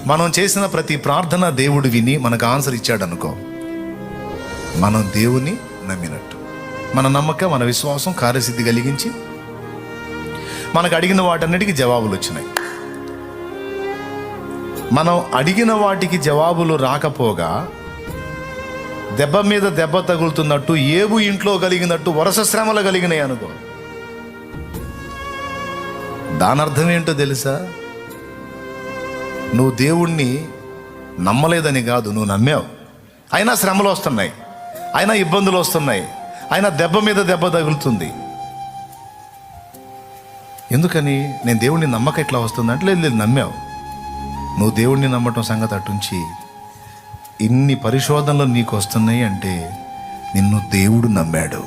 మనం చేసిన ప్రతి ప్రార్థన దేవుడు విని మనకు ఆన్సర్ ఇచ్చాడు అనుకో, మనం దేవుని నమ్మినట్టు. మన నమ్మకం, మన విశ్వాసం కార్యసిద్ధి కలిగించి మనకు అడిగిన వాటన్నిటికీ జవాబులు వచ్చినాయి. మనం అడిగిన వాటికి జవాబులు రాకపోగా దెబ్బ మీద దెబ్బ తగులుతున్నట్టు, ఏబు ఇంట్లో కలిగినట్టు వరుస శ్రమలు కలిగినాయి అనుకో, దాని అర్థం ఏంటో తెలుసా? నువ్వు దేవుణ్ణి నమ్మలేదని కాదు, నువ్వు నమ్మావు. అయినా శ్రమలు వస్తున్నాయి, అయినా ఇబ్బందులు వస్తున్నాయి, అయినా దెబ్బ మీద దెబ్బ తగులుతుంది. ఎందుకని? నేను దేవుణ్ణి నమ్మక ఎట్లా వస్తుందంటే, లేదు నమ్మావు. నువ్వు దేవుణ్ణి నమ్మటం సంగతి అటుంచి, ఇన్ని పరిశోధనలు నీకు వస్తున్నాయి అంటే నిన్ను దేవుడు నమ్మాడు.